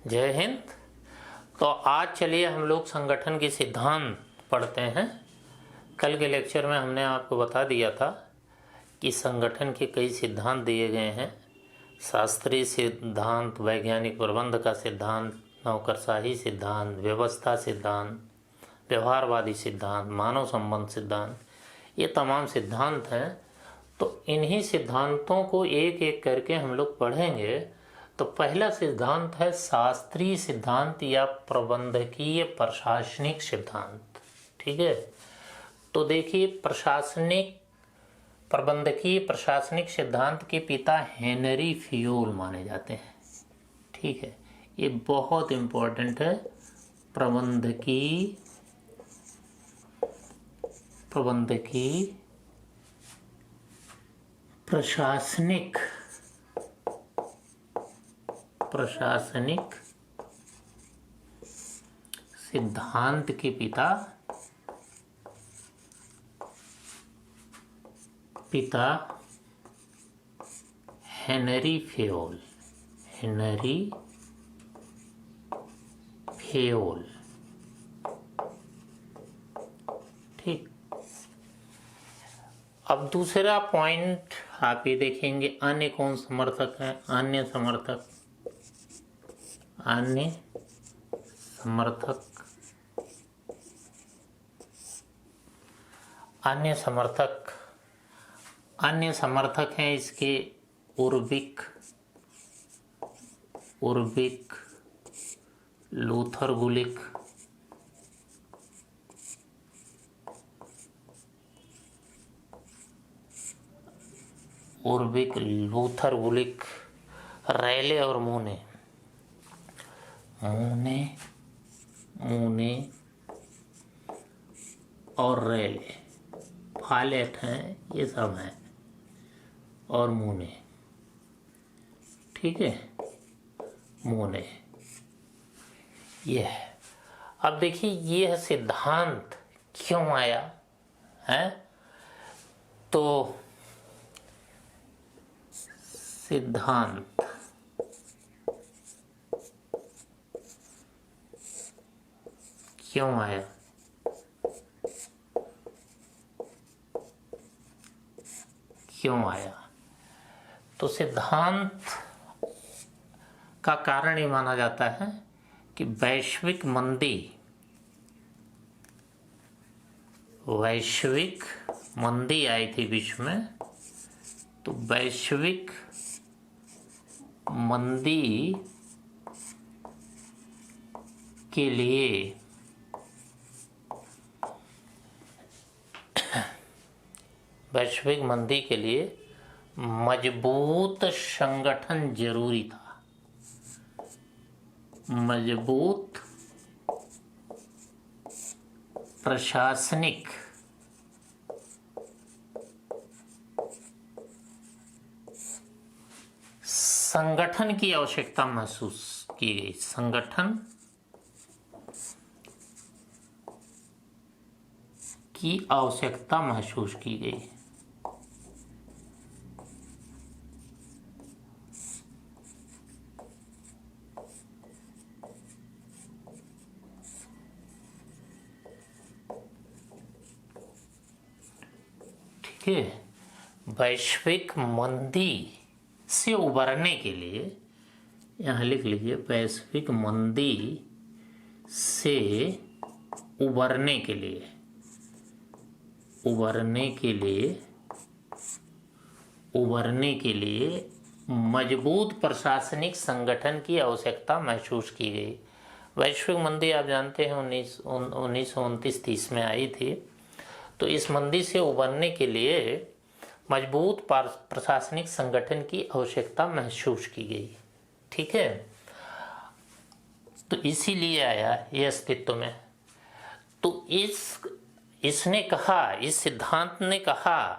जय हिंद। तो आज चलिए हम लोग संगठन के सिद्धांत पढ़ते हैं। कल के लेक्चर में हमने आपको बता दिया था कि संगठन के कई सिद्धांत दिए गए हैं। शास्त्रीय सिद्धांत, वैज्ञानिक प्रबंध का सिद्धांत, नौकरशाही सिद्धांत, व्यवस्था सिद्धांत, व्यवहारवादी सिद्धांत, मानव संबंध सिद्धांत, ये तमाम सिद्धांत हैं। तो इन्हीं सिद्धांतों को एक एक करके हम लोग पढ़ेंगे। तो पहला सिद्धांत है शास्त्रीय सिद्धांत या प्रबंधकीय प्रशासनिक सिद्धांत। ठीक है, तो देखिए प्रबंधकीय प्रशासनिक सिद्धांत के पिता हेनरी फियोल माने जाते हैं। ठीक है, ये बहुत इंपॉर्टेंट है। प्रबंधकीय प्रशासनिक सिद्धांत के पिता हेनरी फेयोल। ठीक। अब दूसरा पॉइंट आप ये देखेंगे, अन्य कौन समर्थक है। अन्य समर्थक हैं इसके उर्बिक, लूथर गुलिक, रैले और मूने और रैले, फालेट हैं, ये सब हैं, और मूने। ठीक है, मूने ये है। अब देखिए ये सिद्धांत क्यों आया है। तो सिद्धांत क्यों आया, तो सिद्धांत का कारण ये माना जाता है कि वैश्विक मंदी आई थी विश्व में। तो वैश्विक मंदी के लिए मजबूत संगठन जरूरी था। मजबूत प्रशासनिक संगठन की आवश्यकता महसूस की गई। संगठन की आवश्यकता महसूस की गई। ठीक है, वैश्विक मंदी से उबरने के लिए, यहाँ लिख लीजिए, वैश्विक मंदी से उबरने के लिए मजबूत प्रशासनिक संगठन की आवश्यकता महसूस की गई। वैश्विक मंदी आप जानते हैं 1929-30 में आई थी। तो इस मंदी से उबरने के लिए मजबूत प्रशासनिक संगठन की आवश्यकता महसूस की गई। ठीक है, तो इसीलिए आया ये अस्तित्व में। तो इसने कहा, इस सिद्धांत ने कहा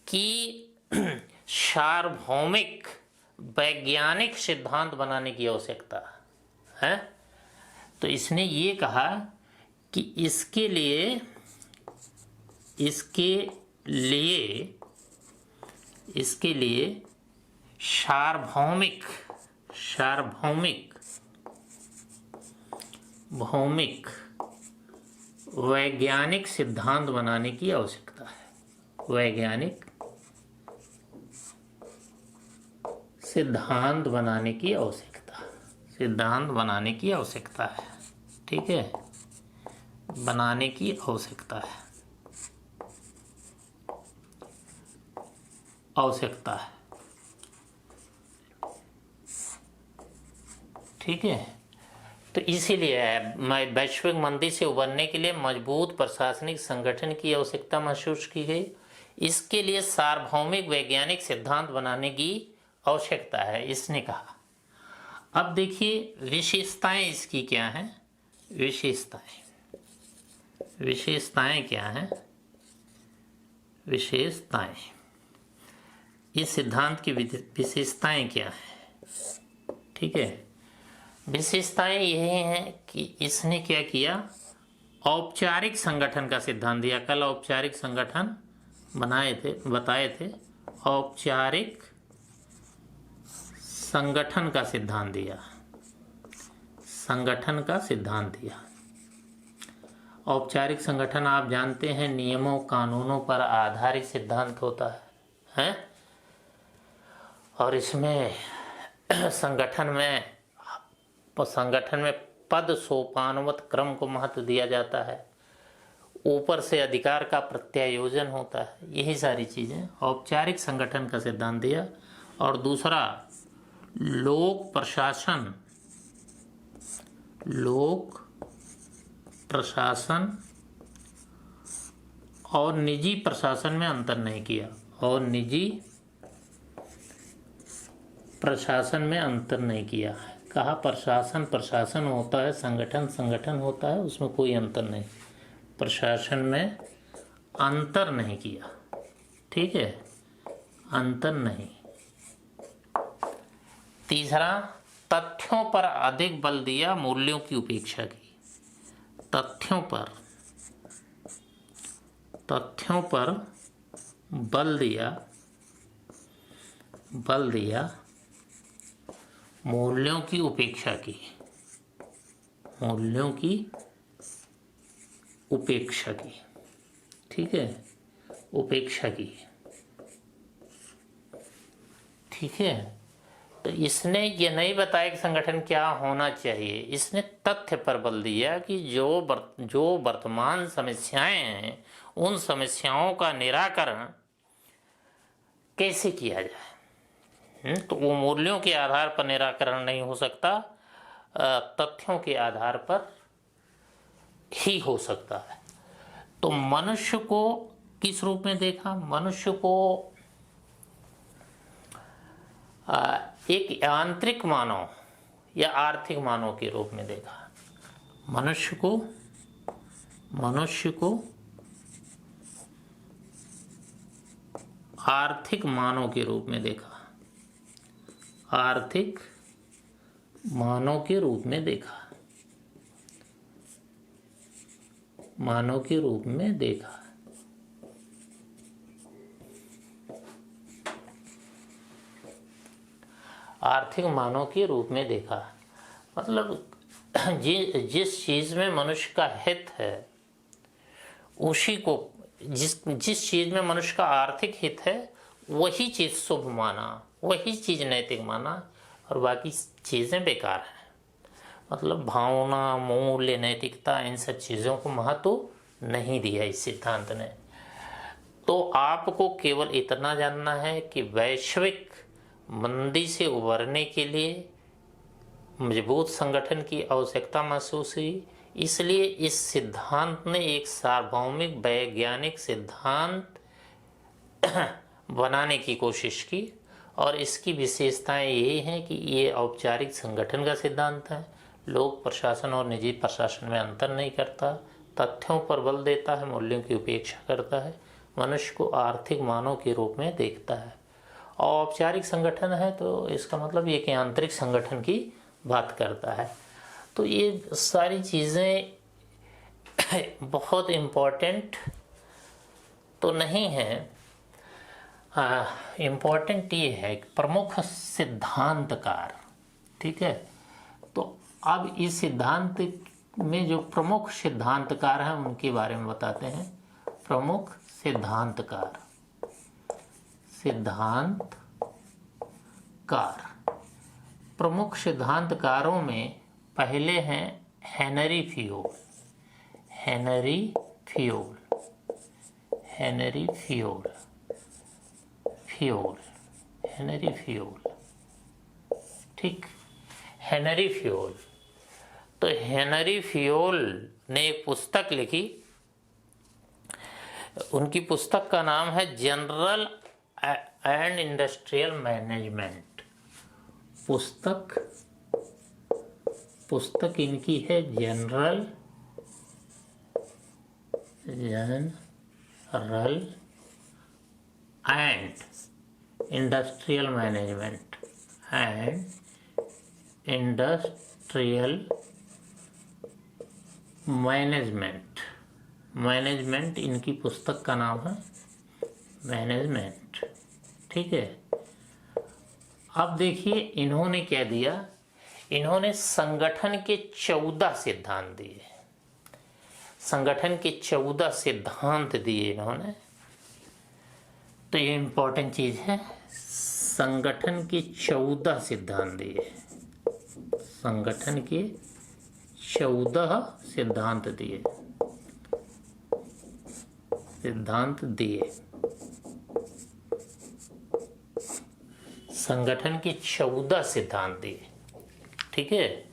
कि सार्वभौमिक वैज्ञानिक सिद्धांत बनाने की आवश्यकता है। तो इसने ये कहा कि इसके लिए सार्वभौमिक सार्वभौमिक वैज्ञानिक सिद्धांत बनाने की आवश्यकता है। वैज्ञानिक सिद्धांत बनाने की आवश्यकता, सिद्धांत बनाने की आवश्यकता है। ठीक है, बनाने की आवश्यकता है, आवश्यकता है। ठीक है, तो इसीलिए वैश्विक मंदी से उबरने के लिए मजबूत प्रशासनिक संगठन की आवश्यकता महसूस की गई। इसके लिए सार्वभौमिक वैज्ञानिक सिद्धांत बनाने की आवश्यकता है, इसने कहा। अब देखिए विशेषताएं इसकी क्या हैं। विशेषताएं क्या हैं? विशेषताएं, इस सिद्धांत की विशेषताएं क्या हैं? ठीक है, विशेषताएं यही हैं कि इसने क्या किया, औपचारिक संगठन का सिद्धांत दिया। कल औपचारिक संगठन बताए थे। औपचारिक संगठन का सिद्धांत दिया, संगठन का सिद्धांत दिया। औपचारिक संगठन आप जानते हैं नियमों कानूनों पर आधारित सिद्धांत होता है? और इसमें संगठन में पद सोपानवत क्रम को महत्व दिया जाता है। ऊपर से अधिकार का प्रत्यायोजन होता है। यही सारी चीजें औपचारिक संगठन का सिद्धांत दिया। और दूसरा लोक प्रशासन और निजी प्रशासन में अंतर नहीं किया। और निजी प्रशासन में अंतर नहीं किया। कहा प्रशासन होता है, संगठन होता है, उसमें कोई अंतर नहीं। प्रशासन में अंतर नहीं किया। ठीक है, अंतर नहीं। तीसरा तथ्यों पर अधिक बल दिया, मूल्यों की उपेक्षा की। तथ्यों पर बल दिया, मूल्यों की उपेक्षा की। ठीक है, उपेक्षा की। ठीक है, तो इसने ये नहीं बताया कि संगठन क्या होना चाहिए। इसने तथ्य पर बल दिया कि जो वर्तमान समस्याएं हैं उन समस्याओं का निराकरण कैसे किया जाए। तो वो मूल्यों के आधार पर निराकरण नहीं हो सकता, तथ्यों के आधार पर ही हो सकता है। तो मनुष्य को किस रूप में देखा? मनुष्य को एक यांत्रिक मानव या आर्थिक मानव के रूप में देखा। मनुष्य को आर्थिक मानव के रूप में देखा। आर्थिक मानव के रूप में देखा। मानव के रूप में देखा। आर्थिक मानव के रूप में देखा। मतलब जिस चीज में मनुष्य का हित है उसी को, जिस चीज में मनुष्य का आर्थिक हित है वही चीज शुभ माना, वही चीज नैतिक माना, और बाकी चीजें बेकार हैं। मतलब भावना, मूल्य, नैतिकता, इन सब चीजों को महत्व नहीं दिया इस सिद्धांत ने। तो आपको केवल इतना जानना है कि वैश्विक मंदी से उबरने के लिए मजबूत संगठन की आवश्यकता महसूस हुई। इसलिए इस सिद्धांत ने एक सार्वभौमिक वैज्ञानिक सिद्धांत बनाने की कोशिश की। और इसकी विशेषताएं ये हैं कि ये औपचारिक संगठन का सिद्धांत है, लोक प्रशासन और निजी प्रशासन में अंतर नहीं करता, तथ्यों पर बल देता है, मूल्यों की उपेक्षा करता है, मनुष्य को आर्थिक मानव के रूप में देखता है। और औपचारिक संगठन है तो इसका मतलब एक यांत्रिक संगठन की बात करता है। तो ये सारी चीज़ें बहुत इम्पोर्टेंट तो नहीं हैं। इम्पोर्टेंट ये है कि प्रमुख सिद्धांतकार। ठीक है, तो अब इस सिद्धांत में जो प्रमुख सिद्धांतकार हैं उनके बारे में बताते हैं। प्रमुख सिद्धांतकार, प्रमुख सिद्धांतकारों में पहले हैं हेनरी फ्योल। ठीक, हेनरी फ्योल। तो हेनरी फ्योल ने एक पुस्तक लिखी, उनकी पुस्तक का नाम है जनरल एंड इंडस्ट्रियल मैनेजमेंट। पुस्तक इनकी है जनरल एंड इंडस्ट्रियल मैनेजमेंट इनकी पुस्तक का नाम है, मैनेजमेंट। ठीक है। अब देखिए इन्होंने क्या दिया, इन्होंने संगठन के 14 सिद्धांत दिए। संगठन के 14 सिद्धांत दिए इन्होंने। तो ये इंपॉर्टेंट चीज है, संगठन के 14 सिद्धांत दिए। संगठन के 14 सिद्धांत दिए। संगठन के 14 सिद्धांत दिए। ठीक है।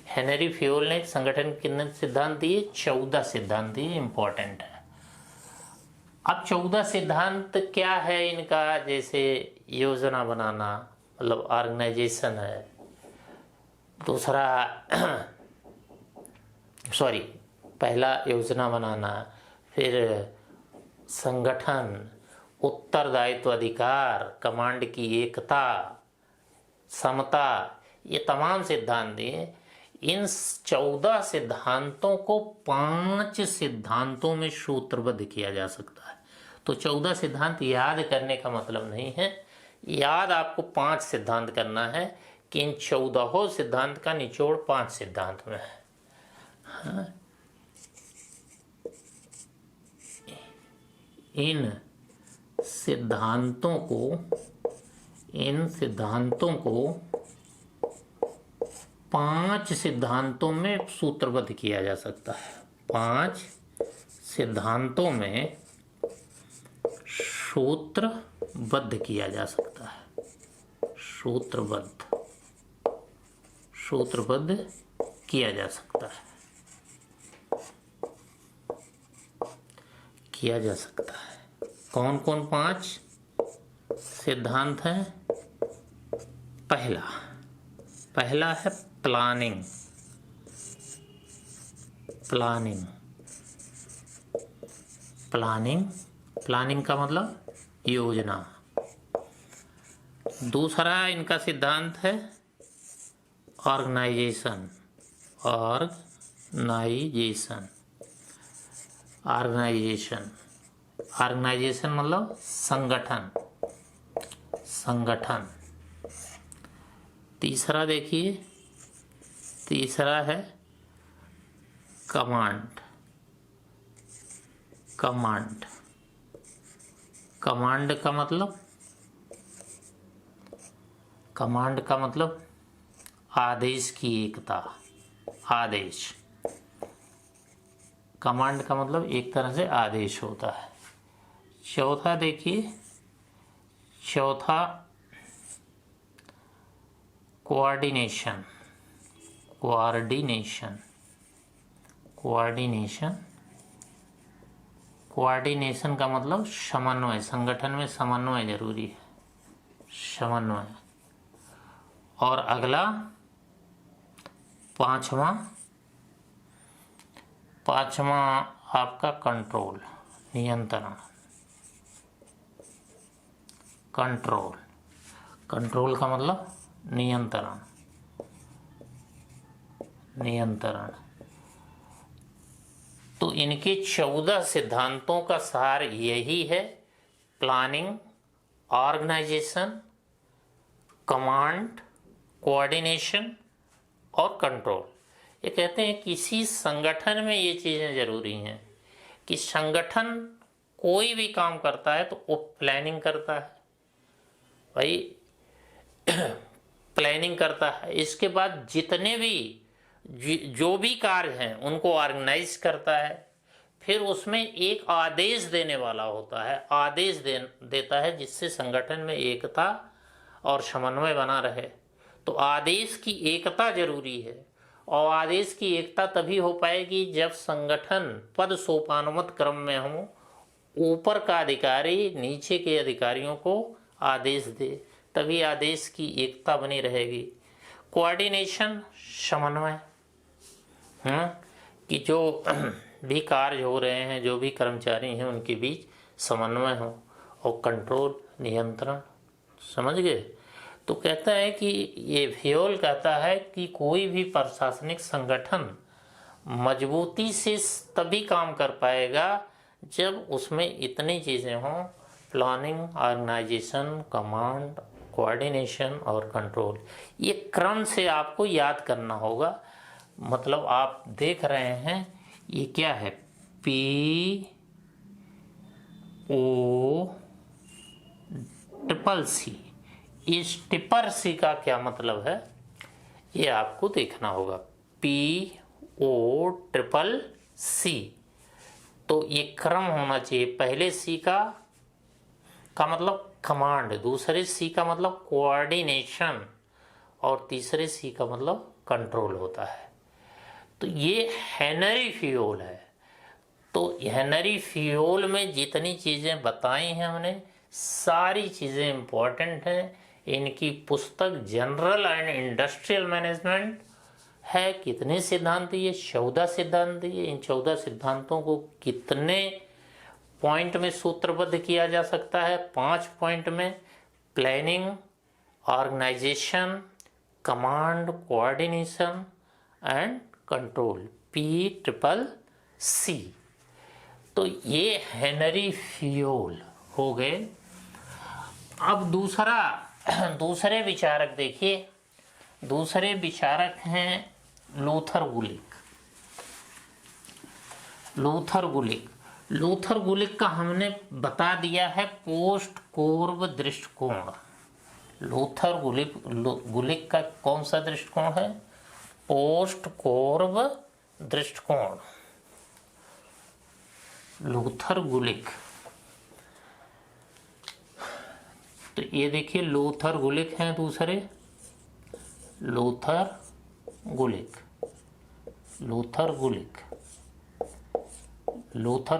हेनरी फ्योल ने संगठन के कितने सिद्धांत दिए? 14 सिद्धांत दिए, इंपॉर्टेंट है। अब 14 सिद्धांत क्या है इनका? जैसे योजना बनाना, मतलब ऑर्गेनाइजेशन है। दूसरा पहला योजना बनाना, फिर संगठन, उत्तरदायित्व, अधिकार, कमांड की एकता, समता, ये तमाम सिद्धांत दिए। इन 14 सिद्धांतों को 5 सिद्धांतों में सूत्रबद्ध किया जा सकता है। तो 14 सिद्धांत याद करने का मतलब नहीं है, याद आपको 5 सिद्धांत करना है कि इन 14 सिद्धांत का निचोड़ 5 सिद्धांत में है। हाँ? इन सिद्धांतों को 5 सिद्धांतों में सूत्रबद्ध किया जा सकता है। 5 सिद्धांतों में सूत्रबद्ध किया जा सकता है। सूत्रबद्ध किया जा सकता है। कौन कौन 5 सिद्धांत हैं? पहला है प्लानिंग। प्लानिंग का मतलब योजना। दूसरा इनका सिद्धांत है ऑर्गेनाइजेशन मतलब संगठन। तीसरा देखिए, तीसरा है कमांड। कमांड का मतलब आदेश की एकता। कमांड का मतलब एक तरह से आदेश होता है। चौथा देखिए, कोऑर्डिनेशन का मतलब समन्वय। संगठन में समन्वय जरूरी है, और अगला पांचवा आपका कंट्रोल, नियंत्रण। कंट्रोल का मतलब नियंत्रण। तो इनके 14 सिद्धांतों का सार यही है, प्लानिंग, ऑर्गेनाइजेशन, कमांड, कोऑर्डिनेशन और कंट्रोल। ये कहते हैं किसी संगठन में ये चीज़ें ज़रूरी हैं कि संगठन कोई भी काम करता है तो वो प्लानिंग करता है भाई, प्लानिंग करता है। इसके बाद जितने भी जो भी कार्य हैं उनको ऑर्गेनाइज करता है, फिर उसमें एक आदेश देने वाला होता है, आदेश देता है जिससे संगठन में एकता और समन्वय बना रहे। तो आदेश की एकता जरूरी है, और आदेश की एकता तभी हो पाएगी जब संगठन पद सोपानवत क्रम में हो, ऊपर का अधिकारी नीचे के अधिकारियों को आदेश दे, तभी आदेश की एकता बनी रहेगी। कोऑर्डिनेशन, समन्वय, कि जो भी कार्य हो रहे हैं, जो भी कर्मचारी हैं उनके बीच समन्वय हो, और कंट्रोल, नियंत्रण, समझ गए। तो कहता है कि ये भियोल कहता है कि कोई भी प्रशासनिक संगठन मजबूती से तभी काम कर पाएगा जब उसमें इतनी चीज़ें हों: प्लानिंग, ऑर्गेनाइजेशन, कमांड, कोऑर्डिनेशन और कंट्रोल। ये क्रम से आपको याद करना होगा। मतलब आप देख रहे हैं ये क्या है, POC, इस टिपर सी का क्या मतलब है ये आपको देखना होगा। POCCC, तो ये क्रम होना चाहिए। पहले C का मतलब कमांड, दूसरे C का मतलब कोऑर्डिनेशन, और तीसरे C का मतलब कंट्रोल होता है। तो ये हेनरी फ़ियोल है। तो हेनरी फ़ियोल में जितनी चीज़ें बताई हैं हमने, सारी चीज़ें इम्पोर्टेंट हैं। इनकी पुस्तक जनरल एंड इंडस्ट्रियल मैनेजमेंट है। कितने सिद्धांत दिए? 14 सिद्धांत दिए। इन 14 सिद्धांतों को कितने पॉइंट में सूत्रबद्ध किया जा सकता है? 5 पॉइंट में: planning, organisation, command, coordination and control, PCCC। तो ये हेनरी फ़ियोल हो गए। अब दूसरे विचारक देखिए। दूसरे विचारक हैं लूथर गुलिक। लूथर गुलिक का हमने बता दिया है पोस्ट कोर्ब दृष्टिकोण। लूथर गुलिक का कौन सा दृष्टिकोण है? पोस्ट कोर्ब दृष्टिकोण। लूथर गुलिक, तो ये देखिए लूथर गुलिक हैं दूसरे। लूथर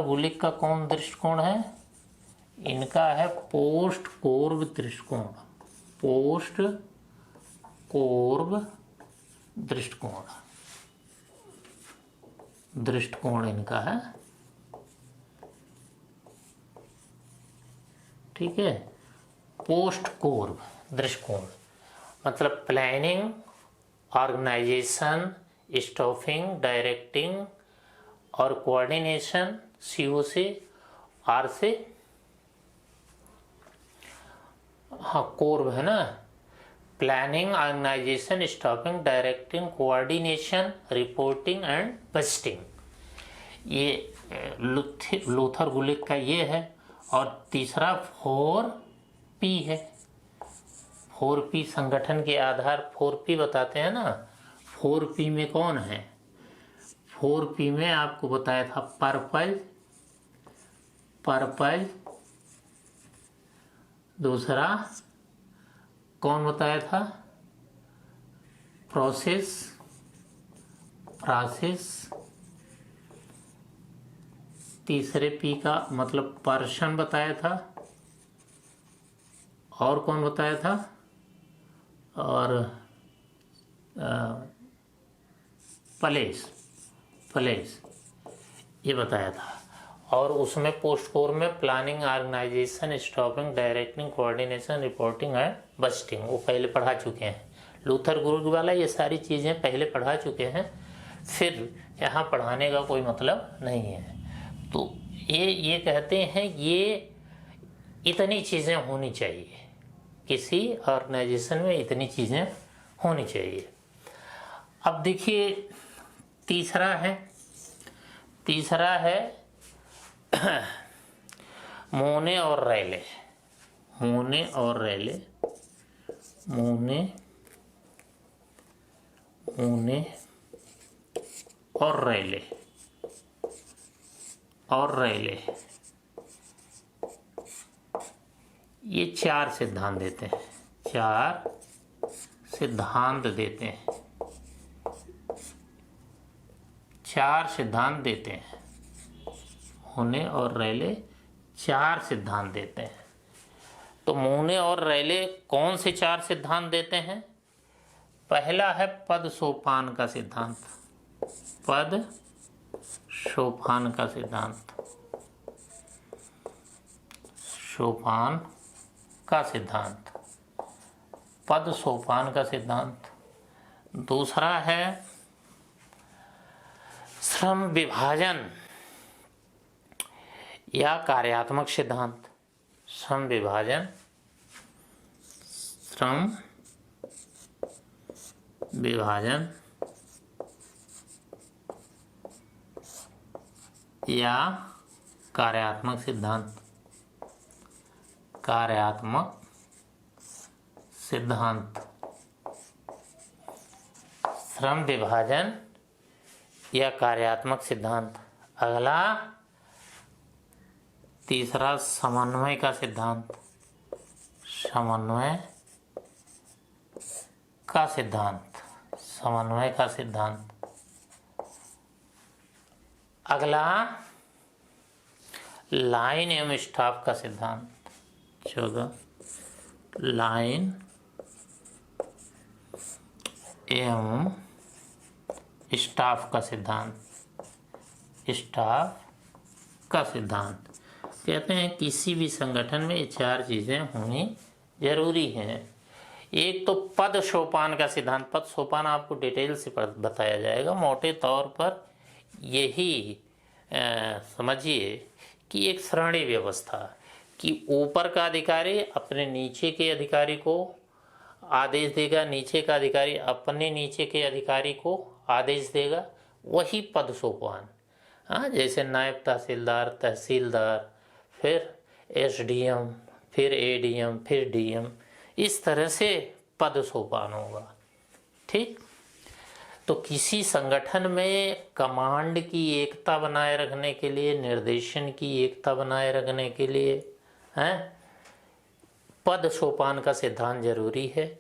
गुलिक का कौन दृष्टिकोण है? इनका है पोस्ट कोर्ब दृष्टिकोण। पोस्ट कोर्ब दृष्टिकोण इनका है, ठीक है। पोस्ट कोर्ब दृष्टिकोण मतलब प्लानिंग, ऑर्गेनाइजेशन, स्टाफिंग, डायरेक्टिंग और कोऑर्डिनेशन, CO से, R से, हाँ कोर्ब है ना। Planning, organisation, staffing, directing, coordination, reporting and budgeting. ये लूथर गुलिक का ये है। और तीसरा 4P है। 4P संगठन के आधार 4P बताते हैं ना। 4P में कौन है? 4P में आपको बताया था पर्पज, दूसरा कौन बताया था? प्रोसेस, तीसरे P का मतलब पर्सन बताया था। और कौन बताया था? और प्लेस ये बताया था। और उसमें पोस्ट कोर में planning, organisation, staffing, directing, coordination, reporting and budgeting वो पहले पढ़ा चुके हैं। लूथर गुलिक वाला ये सारी चीज़ें पहले पढ़ा चुके हैं, फिर यहाँ पढ़ाने का कोई मतलब नहीं है। तो ये कहते हैं ये इतनी चीज़ें होनी चाहिए, किसी ऑर्गेनाइजेशन में इतनी चीज़ें होनी चाहिए। अब देखिए तीसरा है मोने और रैले। मोने और रैले, मोने और रैले ये 4 सिद्धांत देते हैं। 4 सिद्धांत देते हैं। 4 सिद्धांत देते हैं। मोने और रैले 4 सिद्धांत देते हैं। तो मोने और रैले कौन से 4 सिद्धांत देते हैं? पहला है पद सोपान का सिद्धांत। पद सोपान का सिद्धांत। सोपान का सिद्धांत, पद सोपान का सिद्धांत। दूसरा है श्रम विभाजन या कार्यात्मक सिद्धांत। श्रम विभाजन, श्रम विभाजन या कार्यात्मक सिद्धांत। कार्यात्मक सिद्धांत, श्रम विभाजन या कार्यात्मक सिद्धांत। अगला तीसरा समन्वय का सिद्धांत। समन्वय का सिद्धांत, समन्वय का सिद्धांत। अगला लाइन एवं स्टाफ का सिद्धांत। 14 लाइन एवं स्टाफ का सिद्धांत। स्टाफ का सिद्धांत कहते हैं किसी भी संगठन में ये 4 चीजें होनी जरूरी हैं। एक तो पद सोपान का सिद्धांत। पद सोपान आपको डिटेल से बताया जाएगा। मोटे तौर पर यही समझिए कि एक श्रेणी व्यवस्था कि ऊपर का अधिकारी अपने नीचे के अधिकारी को आदेश देगा, नीचे का अधिकारी अपने नीचे के अधिकारी को आदेश देगा, वही पद सोपान। हाँ, जैसे नायब तहसीलदार, तहसीलदार, फिर एसडीएम, फिर एडीएम, फिर डीएम, इस तरह से पद सोपान होगा। ठीक। तो किसी संगठन में कमांड की एकता बनाए रखने के लिए, निर्देशन की एकता बनाए रखने के लिए पद सोपान का सिद्धांत जरूरी है।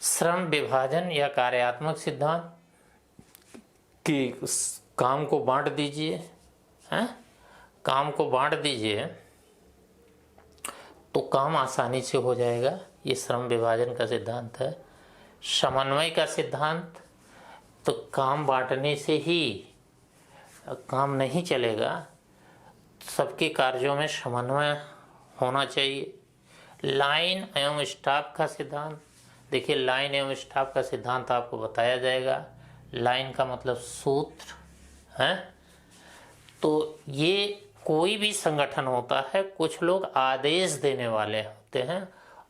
श्रम विभाजन या कार्यात्मक सिद्धांत कि काम को बांट दीजिए, काम को बांट दीजिए तो काम आसानी से हो जाएगा, ये श्रम विभाजन का सिद्धांत है। समन्वय का सिद्धांत, तो काम बांटने से ही काम नहीं चलेगा, सबके कार्यों में समन्वय होना चाहिए। लाइन एवं स्टाफ का सिद्धांत, देखिए लाइन एवं स्टाफ का सिद्धांत आपको बताया जाएगा। लाइन का मतलब सूत्र है। तो ये कोई भी संगठन होता है, कुछ लोग आदेश देने वाले होते हैं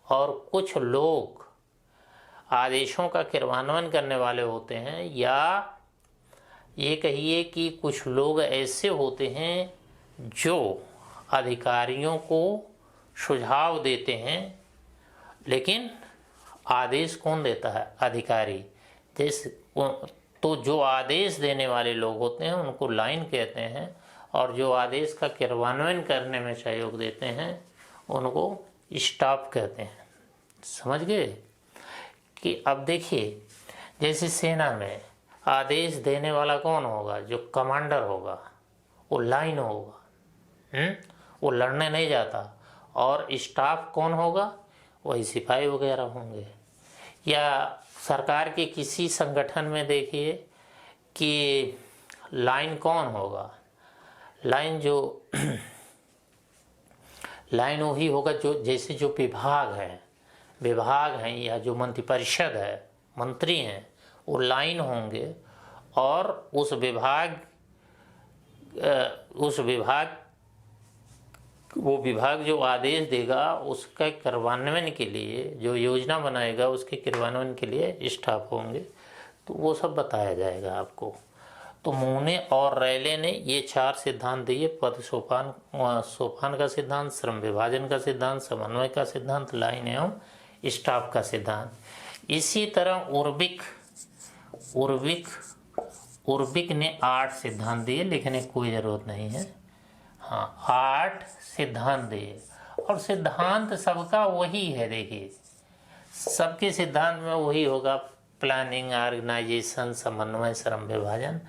और कुछ लोग आदेशों का क्रियान्वयन करने वाले होते हैं, या ये कहिए कि कुछ लोग ऐसे होते हैं जो अधिकारियों को सुझाव देते हैं, लेकिन आदेश कौन देता है? अधिकारी। जैसे तो जो आदेश देने वाले लोग होते हैं उनको लाइन कहते हैं, और जो आदेश का क्रियान्वयन करने में सहयोग देते हैं उनको स्टाफ कहते हैं। समझ गए? कि अब देखिए, जैसे सेना में आदेश देने वाला कौन होगा? जो कमांडर होगा, वो लाइन होगा, वो लड़ने नहीं जाता। और स्टाफ कौन होगा? वही सिपाही वगैरह होंगे। या सरकार के किसी संगठन में देखिए कि लाइन कौन होगा? लाइन लाइन वही होगा जो, जैसे जो विभाग हैं या जो मंत्रिपरिषद है, मंत्री हैं, वो लाइन होंगे। और उस विभाग जो आदेश देगा उसका क्रियान्वयन के लिए, जो योजना बनाएगा उसके क्रियान्वयन के लिए स्टाफ होंगे। तो वो सब बताया जाएगा आपको। तो मूने और रैले ने ये 4 सिद्धांत दिए। पद सोपान का सिद्धांत, श्रम विभाजन का सिद्धांत, समन्वय का सिद्धांत, लाइन एवं स्टाफ का सिद्धांत। इसी तरह उर्विक ने 8 सिद्धांत दिए, लिखने की कोई ज़रूरत नहीं है। हाँ, 8 सिद्धांत दिए और सिद्धांत सबका वही है। देखिए, सबके सिद्धांत में वही होगा, प्लानिंग, ऑर्गेनाइजेशन, समन्वय, श्रम विभाजन।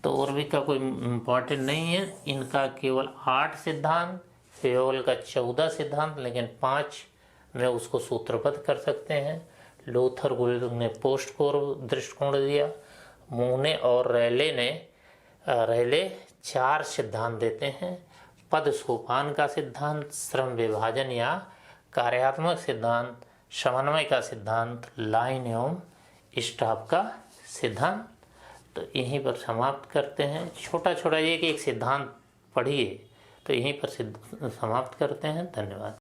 तो उर्विक का कोई इम्पोर्टेंट नहीं है। इनका केवल 8 सिद्धांत, फेयोल का 14 सिद्धांत, लेकिन 5 में उसको सूत्रबद्ध कर सकते हैं। लूथर ने पोस्ट कोर दृष्टिकोण दिया। मूने और रैले 4 सिद्धांत देते हैं। पद सोपान का सिद्धांत, श्रम विभाजन या कार्यात्मक सिद्धांत, समन्वय का सिद्धांत, लाइन एवं स्टाफ का सिद्धांत। तो यहीं पर समाप्त करते हैं। छोटा छोटा एक सिद्धांत पढ़िए, तो यहीं पर समाप्त करते हैं। धन्यवाद।